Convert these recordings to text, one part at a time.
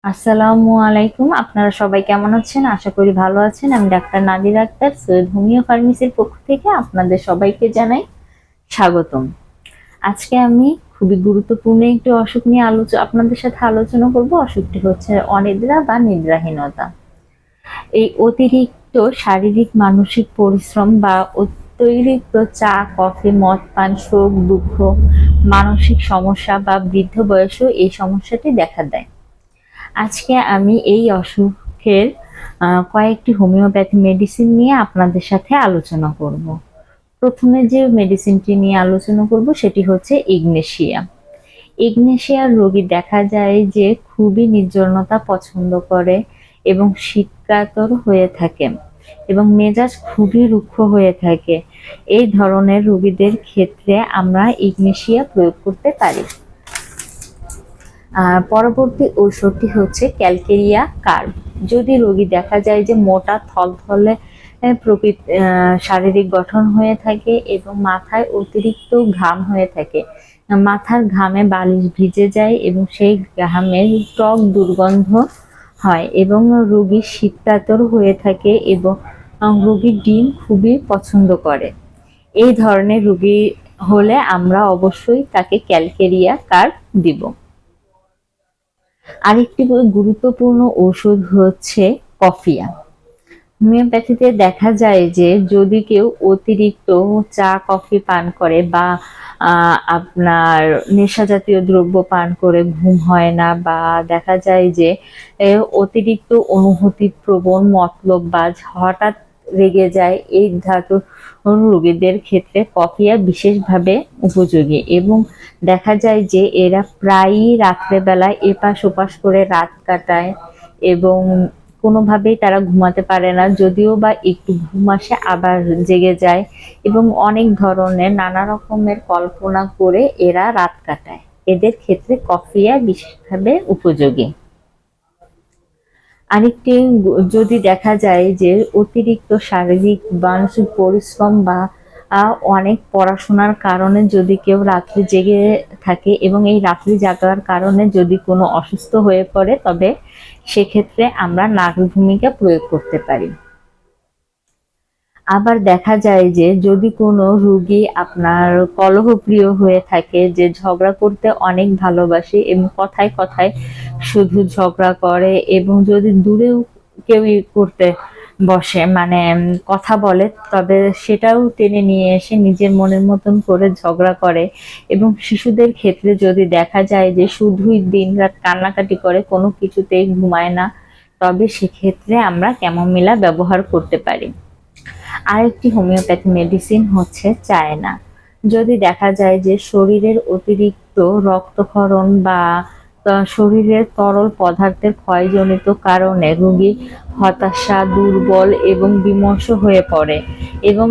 আসসালামু আলাইকুম। আপনারা সবাই কেমন আছেন? আশা করি ভালো আছেন। আমি ডাক্তার নাদিরা আক্তার, সৈয়দ হোমিও ফার্মেসির পক্ষ থেকে আপনাদের সবাইকে জানাই স্বাগতম। আজকে আমি খুবই গুরুত্বপূর্ণ একটি অসুখ নিয়ে আপনাদের সাথে আলোচনা করব। অসুখটি হচ্ছে অনিদ্রা বা নিদ্রাহীনতা। এই অতিরিক্ত শারীরিক মানসিক পরিশ্রম বা অতিরিক্ত চা, কফি, মদ পান, শোক, দুঃখ, মানসিক সমস্যা বা বৃদ্ধ বয়সেও এই সমস্যাটি দেখা দেয়। আজকে আমি এই অসুখের কয়েকটি হোমিওপ্যাথি মেডিসিন নিয়ে আপনাদের সাথে আলোচনা করব। প্রথমে যে মেডিসিনটি নিয়ে আলোচনা করব সেটি হচ্ছে ইগনেশিয়া। ইগনেশিয়ার রোগী দেখা যায় যে খুবই নির্জনতা পছন্দ করে এবং শীতকাতর হয়ে থাকে এবং মেজাজ খুবই রুক্ষ হয়ে থাকে। এই ধরনের রোগীদের ক্ষেত্রে আমরা ইগনেশিয়া প্রয়োগ করতে পারি। পরবর্তী ঔষধটি হচ্ছে ক্যালকেরিয়া কার্ভ। যদি রোগী দেখা যায় যে মোটা থলথলে শারীরিক গঠন হয়ে থাকে এবং মাথায় অতিরিক্ত ঘাম হয়ে থাকে, মাথার ঘামে বালিশ ভিজে যায় এবং সেই ঘামের টক দুর্গন্ধ হয় এবং রোগী শীতকাতর হয়ে থাকে এবং রোগী ডিম খুবই পছন্দ করে। এই ধরনের রোগী হলে আমরা অবশ্যই তাকে ক্যালকেরিয়া কার্ভ দিব। আরেকটি গুরুত্বপূর্ণ ওষুধ হচ্ছে কফিয়া। হোমিওপ্যাথিতে দেখা যায় যে যদি কেউ অতিরিক্ত চা কফি পান করে বা আপনার নেশা জাতীয় দ্রব্য পান করে ঘুম হয় না, বা দেখা যায় যে অতিরিক্ত অনুভূতি প্রবণ মতলববাজ, হঠাৎ রেগে যায়, এই ধাতু রোগীদের ক্ষেত্রে কফিয়া বিশেষভাবে উপযোগী। এবং দেখা যায় যে এরা প্রায়ই রাত্রেবেলায় এপাশ ওপাশ করে রাত কাটায় এবং কোনোভাবেই তারা ঘুমাতে পারে না, যদিও বা একটু ঘুম আসে আবার জেগে যায় এবং অনেক ধরনের নানা রকমের কল্পনা করে এরা রাত কাটায়। এদের ক্ষেত্রে কফিয়া বিশেষভাবে উপযোগী। আরেকটি, যদি দেখা যায় যে অতিরিক্ত শারীরিক মানসিক পরিশ্রম বা অনেক পড়াশোনার কারণে যদি কেউ রাত্রি জেগে থাকে এবং এই রাত্রি জাগার কারণে যদি কোনো অসুস্থ হয়ে পড়ে, তবে সেক্ষেত্রে আমরা নাগর ভূমিকা প্রয়োগ করতে পারি। আবার দেখা যায় যে যদি কোনো রোগী আপনার কলহপ্রিয় হয়ে থাকে, যে ঝগড়া করতে অনেক ভালোবাসে এবং কথায় কথায় শুধু ঝগড়া করে, এবং যদি দূরেও কেউ করতে বসে মানে কথা বলে, তবে সেটাও টেনে নিয়ে এসে নিজের মনের মতন করে ঝগড়া করে। এবং শিশুদের ক্ষেত্রে যদি দেখা যায় যে শুধুই দিনরাত কান্নাকাটি করে, কোনো কিছুতেই ঘুমায় না, তবে সেক্ষেত্রে আমরা ক্যামোমিলা ব্যবহার করতে পারি। আরেকটি হোমিওপ্যাথি মেডিসিন হচ্ছে চায়না। যদি দেখা যায় যে শরীরের অতিরিক্ত রক্তক্ষরণ বা শরীরের তরল পদার্থের ক্ষয়জনিত কারণে রোগী হতাশা, দুর্বল এবং বিমর্ষ হয়ে পড়ে এবং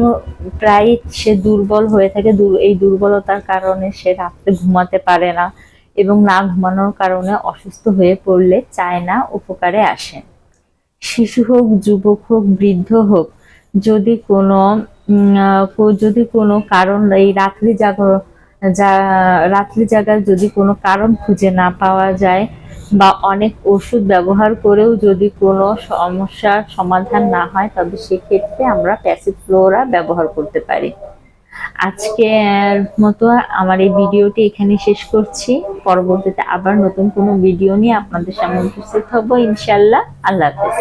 প্রায় সে দুর্বল হয়ে থাকে, এই দুর্বলতার কারণে সে রাত্রে ঘুমাতে পারে না এবং না ঘুমানোর কারণে অসুস্থ হয়ে পড়লে চায়না উপকারে আসে। শিশু হোক, যুবক হোক, বৃদ্ধ হোক, যদি কোনো কারণ এই রাত্রি জাগার যদি কোনো কারণ খুঁজে না পাওয়া যায় বা অনেক ওষুধ ব্যবহার করেও যদি কোনো সমস্যার সমাধান না হয়, তবে সেক্ষেত্রে আমরা প্যাসিফ্লোরা ব্যবহার করতে পারি। আজকের মতো আমার এই ভিডিওটি এখানে শেষ করছি। পরবর্তীতে আবার নতুন কোনো ভিডিও নিয়ে আপনাদের সামনে উপস্থিত হব ইনশাল্লাহ। আল্লাহ হাফেজ।